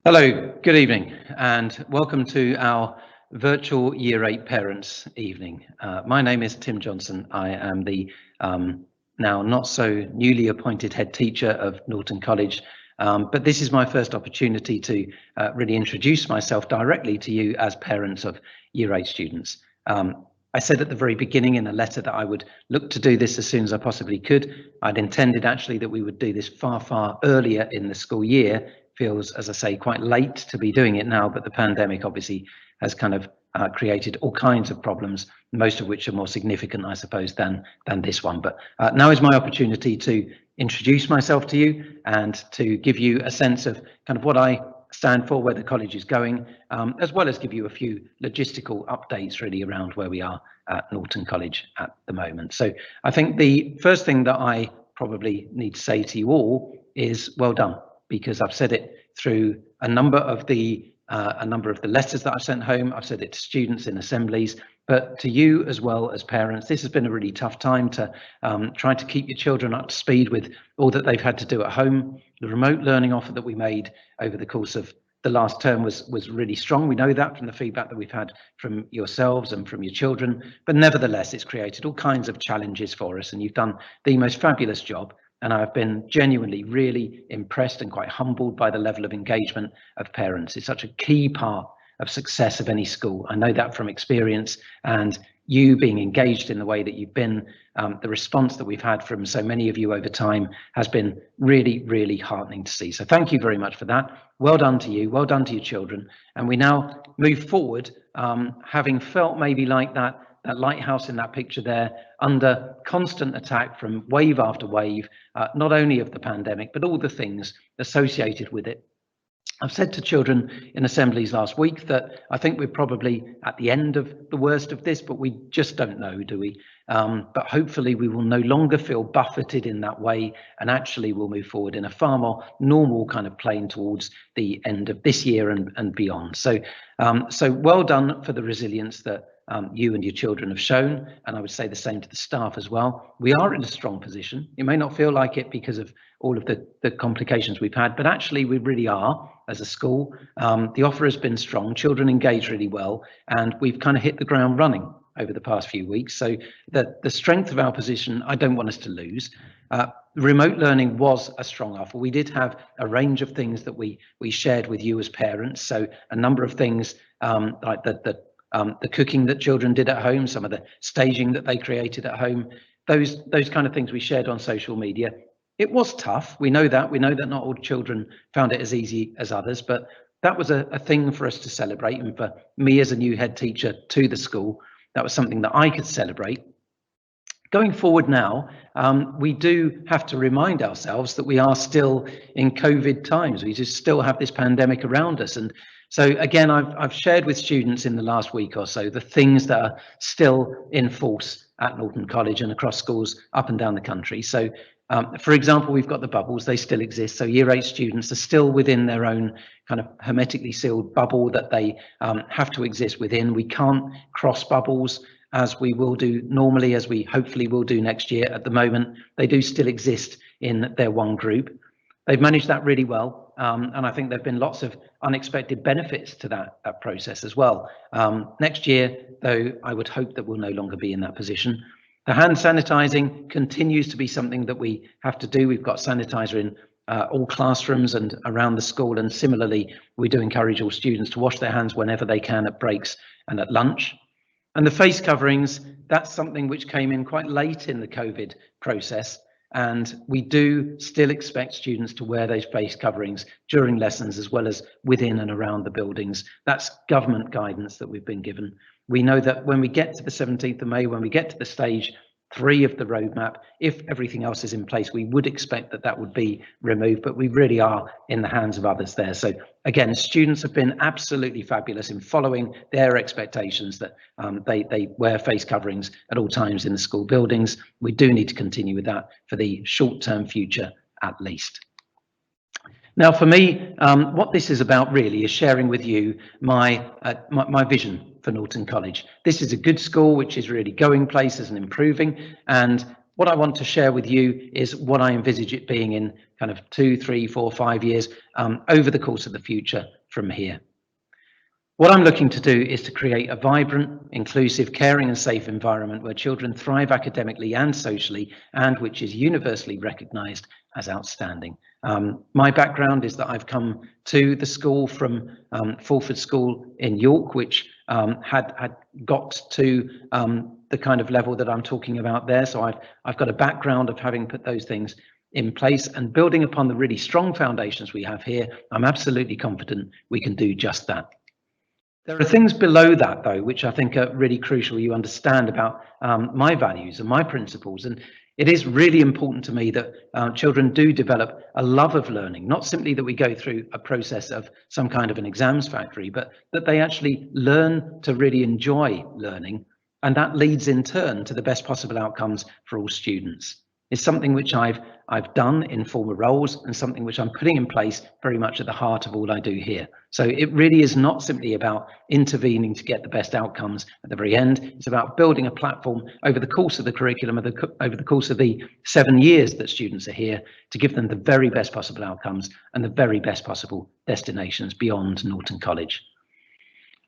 Hello, good evening, and welcome to our virtual Year 8 Parents Evening. My name is Tim Johnson. I am the now not so newly appointed head teacher of Norton College, but this is my first opportunity to really introduce myself directly to you as parents of Year 8 students. I said at the very beginning in a letter that I would look to do this as soon as I possibly could. I'd intended actually that we would do this far earlier in the school year. Feels, as I say, quite late to be doing it now, but the pandemic obviously has kind of created all kinds of problems, most of which are more significant, I suppose, than this one. But now is my opportunity to introduce myself to you and to give you a sense of kind of what I stand for, where the college is going, as well as give you a few logistical updates really around where we are at Norton College at the moment. So I think the first thing that I probably need to say to you all is well done, because I've said it through a number of the letters that I've sent home. I've said it to students in assemblies, but to you as well as parents. This has been a really tough time to try to keep your children up to speed with all that they've had to do at home. The remote learning offer that we made over the course of the last term was really strong. We know that from the feedback that we've had from yourselves and from your children, but nevertheless, it's created all kinds of challenges for us, and you've done the most fabulous job. And I've been genuinely really impressed and quite humbled by the level of engagement of parents. It's such a key part of success of any school. I know that from experience, and you being engaged in the way that you've been, the response that we've had from so many of you over time has been really heartening to see. So thank you very much for that. Well done to you, well done to your children. And we now move forward, having felt maybe like that lighthouse in that picture there, under constant attack from wave after wave, not only of the pandemic, but all the things associated with it. I've said to children in assemblies last week that I think we're probably at the end of the worst of this, but we just don't know, do we? But hopefully we will no longer feel buffeted in that way, and actually we'll move forward in a far more normal kind of plane towards the end of this year and beyond. So well done for the resilience that you and your children have shown, and I would say the same to the staff as well. We are in a strong position. It may not feel like it because of all of the complications we've had, but actually we really are as a school. The offer has been strong, children engage really well, and we've kind of hit the ground running over the past few weeks. So the strength of our position, I don't want us to lose. Remote learning was a strong offer. We did have a range of things that we shared with you as parents. So a number of things like the cooking that children did at home, some of the staging that they created at home, those kind of things we shared on social media. It was tough. We know that not all children found it as easy as others, but that was a thing for us to celebrate. And for me as a new head teacher to the school, that was something that I could celebrate. Going forward now, we do have to remind ourselves that we are still in COVID times. We just still have this pandemic around us. And so again, I've shared with students in the last week or so the things that are still in force at Norton College and across schools up and down the country. So for example, we've got the bubbles, they still exist. So Year 8 students are still within their own kind of hermetically sealed bubble that they have to exist within. We can't cross bubbles as we will do normally, as we hopefully will do next year. At the moment, they do still exist in their one group. They've managed that really well, and I think there have been lots of unexpected benefits to that process as well. Next year, though, I would hope that we'll no longer be in that position. The hand sanitizing continues to be something that we have to do. We've got sanitizer in all classrooms and around the school, and similarly, we do encourage all students to wash their hands whenever they can at breaks and at lunch. And the face coverings, that's something which came in quite late in the COVID process. And we do still expect students to wear those face coverings during lessons as well as within and around the buildings. That's government guidance that we've been given. We know that when we get to the 17th of May, when we get to the stage 3 of the roadmap, if everything else is in place, we would expect that would be removed, but we really are in the hands of others there. So again, students have been absolutely fabulous in following their expectations that they wear face coverings at all times in the school buildings. We do need to continue with that for the short-term future at least. Now, for me, what this is about really is sharing with you my vision for Norton College. This is a good school which is really going places and improving, and what I want to share with you is what I envisage it being in kind of 2, 3, 4, 5 years over the course of the future from here. What I'm looking to do is to create a vibrant, inclusive, caring and safe environment where children thrive academically and socially, and which is universally recognised as outstanding. My background is that I've come to the school from Fulford School in York, which had got to the kind of level that I'm talking about there. So I've got a background of having put those things in place, and building upon the really strong foundations we have here, I'm absolutely confident we can do just that. There are things below that, though, which I think are really crucial you understand about my values and my principles. And it is really important to me that children do develop a love of learning, not simply that we go through a process of some kind of an exams factory, but that they actually learn to really enjoy learning. And that leads in turn to the best possible outcomes for all students. It's something which I've done in former roles, and something which I'm putting in place very much at the heart of all I do here. So it really is not simply about intervening to get the best outcomes at the very end. It's about building a platform over the course of the curriculum, over the course of the 7 years that students are here, to give them the very best possible outcomes and the very best possible destinations beyond Norton College.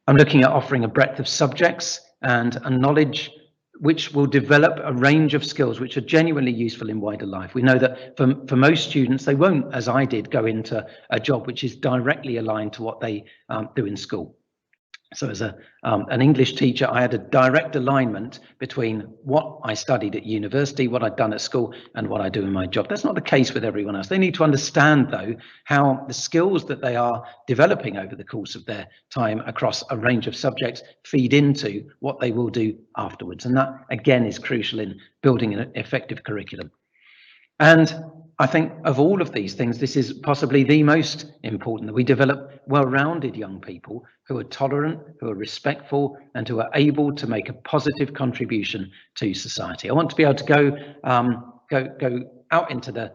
I'm looking at offering a breadth of subjects and a knowledge which will develop a range of skills which are genuinely useful in wider life. We know that for most students, they won't, as I did, go into a job which is directly aligned to what they do in school. So as an English teacher, I had a direct alignment between what I studied at university, what I'd done at school, and what I do in my job. That's not the case with everyone else. They need to understand, though, how the skills that they are developing over the course of their time across a range of subjects feed into what they will do afterwards. And that, again, is crucial in building an effective curriculum. And I think of all of these things, this is possibly the most important, that we develop well-rounded young people who are tolerant, who are respectful, and who are able to make a positive contribution to society. I want to be able to go out into the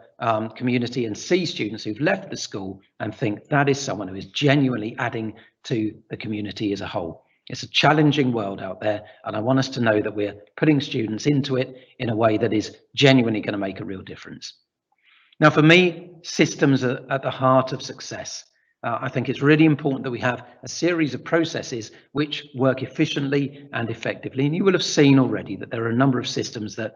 community and see students who've left the school and think that is someone who is genuinely adding to the community as a whole. It's a challenging world out there, and I want us to know that we're putting students into it in a way that is genuinely going to make a real difference. Now, for me, systems are at the heart of success. I think it's really important that we have a series of processes which work efficiently and effectively. And you will have seen already that there are a number of systems that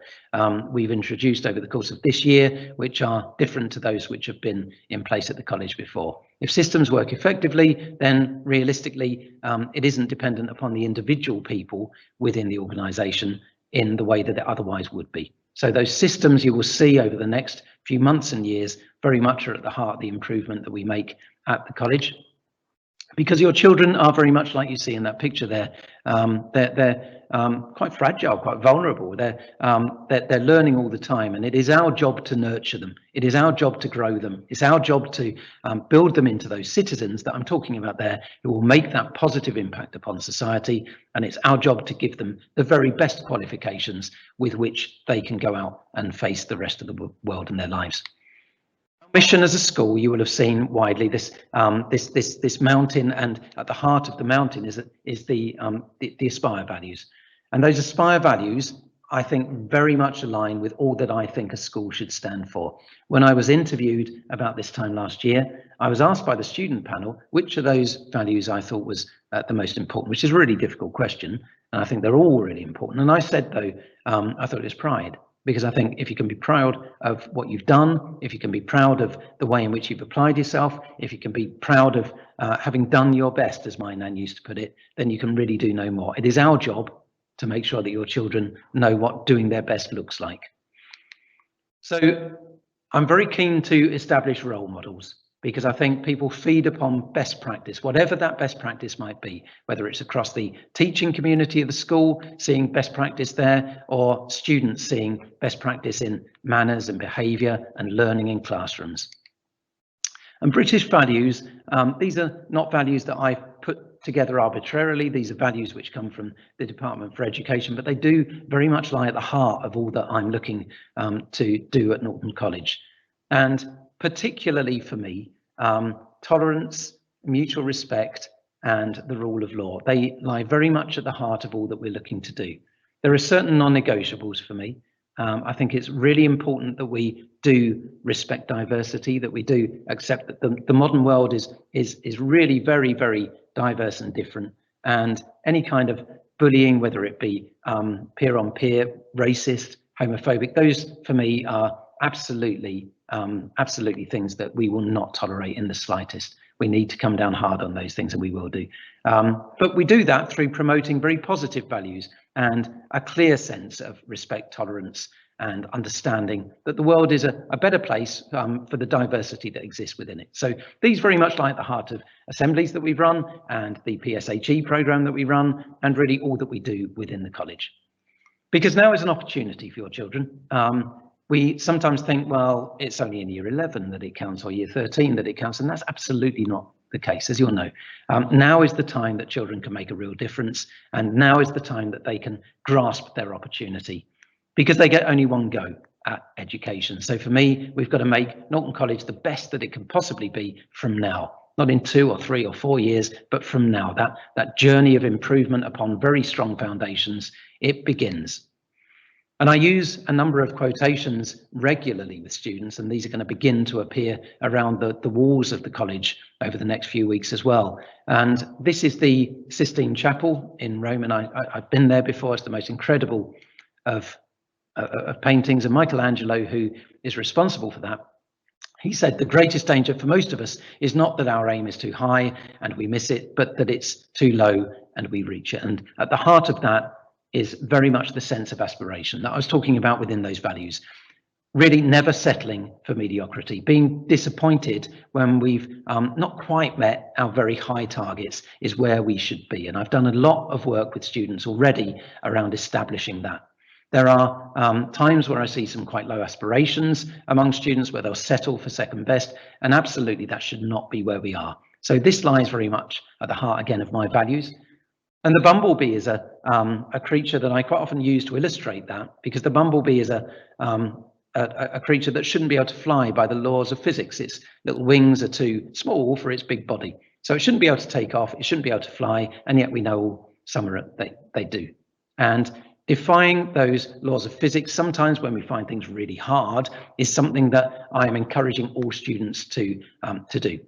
we've introduced over the course of this year, which are different to those which have been in place at the college before. If systems work effectively, then realistically, it isn't dependent upon the individual people within the organisation in the way that it otherwise would be. So those systems you will see over the next few months and years very much are at the heart of the improvement that we make at the college, because your children are very much like you see in that picture there. They're quite fragile, quite vulnerable. They're learning all the time, and it is our job to nurture them. It is our job to grow them. It's our job to build them into those citizens that I'm talking about there, who will make that positive impact upon society. And it's our job to give them the very best qualifications with which they can go out and face the rest of the world in their lives. Mission as a school, you will have seen widely this mountain, and at the heart of the mountain is the Aspire values. And those Aspire values, I think, very much align with all that I think a school should stand for. When I was interviewed about this time last year, I was asked by the student panel which of those values I thought was the most important, which is a really difficult question. And I think they're all really important. And I said, though, I thought it was pride. Because I think if you can be proud of what you've done, if you can be proud of the way in which you've applied yourself, if you can be proud of having done your best, as my nan used to put it, then you can really do no more. It is our job to make sure that your children know what doing their best looks like. So I'm very keen to establish role models, because I think people feed upon best practice, whatever that best practice might be, whether it's across the teaching community of the school, seeing best practice there, or students seeing best practice in manners and behaviour and learning in classrooms. And British values, these are not values that I've put together arbitrarily. These are values which come from the Department for Education, but they do very much lie at the heart of all that I'm looking to do at Norton College. And particularly for me, tolerance, mutual respect, and the rule of law. They lie very much at the heart of all that we're looking to do. There are certain non-negotiables for me. I think it's really important that we do respect diversity, that we do accept that the modern world is really very, very diverse and different. And any kind of bullying, whether it be peer on peer, racist, homophobic, those for me are absolutely things that we will not tolerate in the slightest. We need to come down hard on those things, and we will do. But we do that through promoting very positive values and a clear sense of respect, tolerance, and understanding that the world is a better place for the diversity that exists within it. So these very much lie at the heart of assemblies that we've run and the PSHE program that we run, and really all that we do within the college. Because now is an opportunity for your children. We sometimes think, well, it's only in year 11 that it counts, or year 13 that it counts, and that's absolutely not the case, as you'll know. Now is the time that children can make a real difference, and now is the time that they can grasp their opportunity, because they get only one go at education. So for me, we've got to make Norton College the best that it can possibly be from now, not in 2 or 3 or 4 years, but from now. That journey of improvement upon very strong foundations, it begins. And I use a number of quotations regularly with students, and these are going to begin to appear around the walls of the college over the next few weeks as well. And this is the Sistine Chapel in Rome, and I've been there before. It's the most incredible of paintings, and Michelangelo, who is responsible for that, he said the greatest danger for most of us is not that our aim is too high and we miss it, but that it's too low and we reach it. And at the heart of that is very much the sense of aspiration that I was talking about within those values. Really never settling for mediocrity, being disappointed when we've not quite met our very high targets is where we should be. And I've done a lot of work with students already around establishing that. There are times where I see some quite low aspirations among students, where they'll settle for second best, and absolutely that should not be where we are. So this lies very much at the heart, again, of my values. And the bumblebee is a creature that I quite often use to illustrate that, because the bumblebee is a creature that shouldn't be able to fly by the laws of physics. Its little wings are too small for its big body. So it shouldn't be able to take off, it shouldn't be able to fly, and yet we know all summer they do. And defying those laws of physics, sometimes when we find things really hard, is something that I am encouraging all students to do.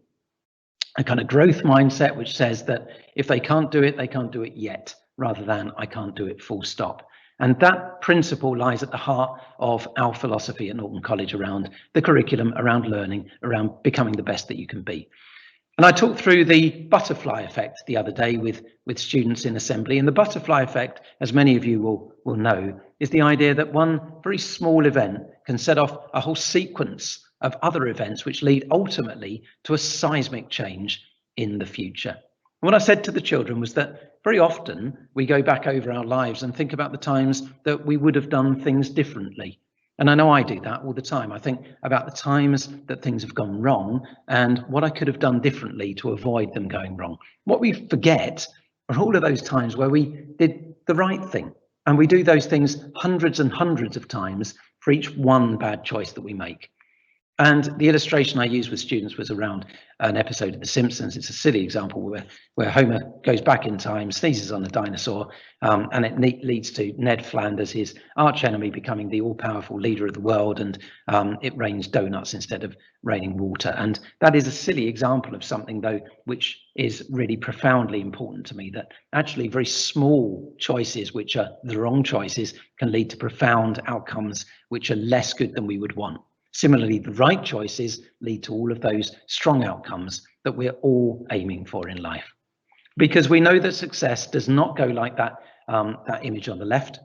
A kind of growth mindset which says that if they can't do it yet, rather than I can't do it, full stop. And that principle lies at the heart of our philosophy at Norton College around the curriculum, around learning, around becoming the best that you can be. And I talked through the butterfly effect the other day with students in assembly. And the butterfly effect, as many of you will know, is the idea that one very small event can set off a whole sequence of other events which lead ultimately to a seismic change in the future. And what I said to the children was that very often we go back over our lives and think about the times that we would have done things differently. And I know I do that all the time. I think about the times that things have gone wrong and what I could have done differently to avoid them going wrong. What we forget are all of those times where we did the right thing. And we do those things hundreds and hundreds of times for each one bad choice that we make. And the illustration I used with students was around an episode of The Simpsons. It's a silly example where Homer goes back in time, sneezes on a dinosaur, and it leads to Ned Flanders, his arch enemy, becoming the all-powerful leader of the world, and it rains donuts instead of raining water. And that is a silly example of something, though, which is really profoundly important to me, that actually very small choices, which are the wrong choices, can lead to profound outcomes which are less good than we would want. Similarly, the right choices lead to all of those strong outcomes that we're all aiming for in life. Because we know that success does not go like that image on the left.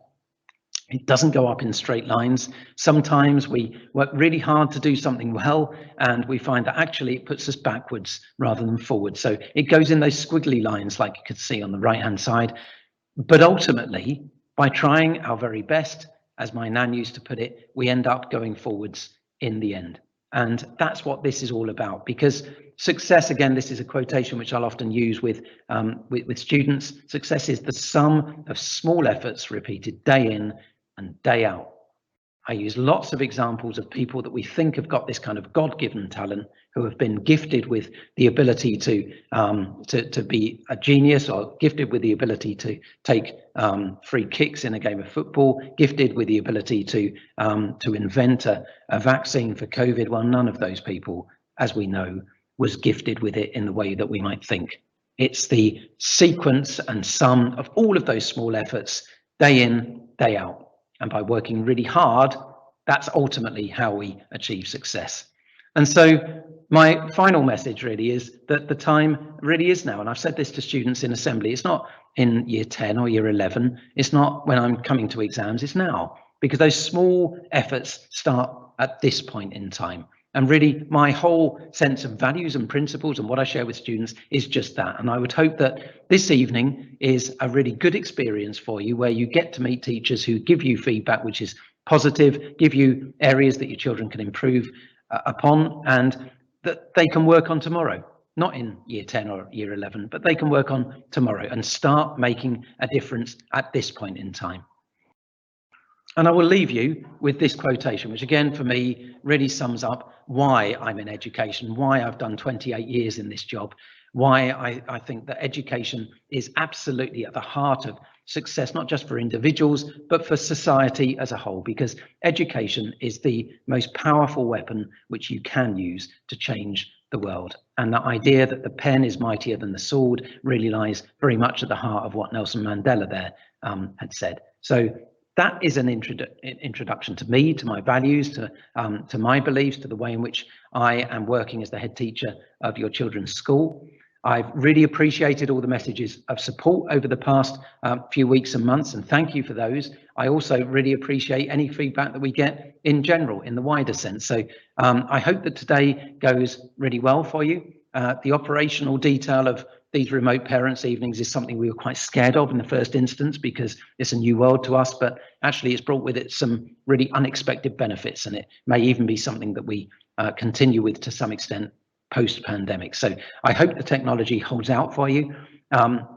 It doesn't go up in straight lines. Sometimes we work really hard to do something well, and we find that actually it puts us backwards rather than forward. So it goes in those squiggly lines like you could see on the right-hand side. But ultimately, by trying our very best, as my nan used to put it, we end up going forwards in the end. And that's what this is all about, because success, again, this is a quotation which I'll often use with students. Success is the sum of small efforts repeated day in and day out. I use lots of examples of people that we think have got this kind of God-given talent, who have been gifted with the ability to be a genius, or gifted with the ability to take free kicks in a game of football, gifted with the ability to invent a vaccine for COVID. Well, none of those people, as we know, was gifted with it in the way that we might think. It's the sequence and sum of all of those small efforts, day in, day out. And by working really hard, that's ultimately how we achieve success. And so my final message really is that the time really is now. And I've said this to students in assembly. It's not in year 10 or year 11. It's not when I'm coming to exams. It's now, because those small efforts start at this point in time. And really, my whole sense of values and principles and what I share with students is just that. And I would hope that this evening is a really good experience for you, where you get to meet teachers who give you feedback which is positive, give you areas that your children can improve upon, and that they can work on tomorrow. Not in year 10 or year 11, but they can work on tomorrow and start making a difference at this point in time. And I will leave you with this quotation, which again, for me, really sums up why I'm in education, why I've done 28 years in this job, why I think that education is absolutely at the heart of success, not just for individuals, but for society as a whole, because education is the most powerful weapon which you can use to change the world. And the idea that the pen is mightier than the sword really lies very much at the heart of what Nelson Mandela there had said. So that is an introduction to me, to my values, to my beliefs, to the way in which I am working as the head teacher of your children's school. I've really appreciated all the messages of support over the past few weeks and months, and thank you for those. I also really appreciate any feedback that we get in general, in the wider sense. So I hope that today goes really well for you. The operational detail of these remote parents' evenings is something we were quite scared of in the first instance, because it's a new world to us, but actually it's brought with it some really unexpected benefits, and it may even be something that we continue with to some extent post-pandemic. So I hope the technology holds out for you.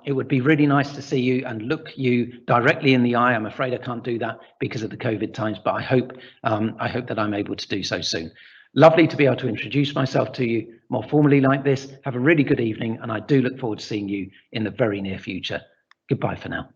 It would be really nice to see you and look you directly in the eye. I'm afraid I can't do that because of the COVID times, but I hope that I'm able to do so soon. Lovely to be able to introduce myself to you more formally like this. Have a really good evening, and I do look forward to seeing you in the very near future. Goodbye for now.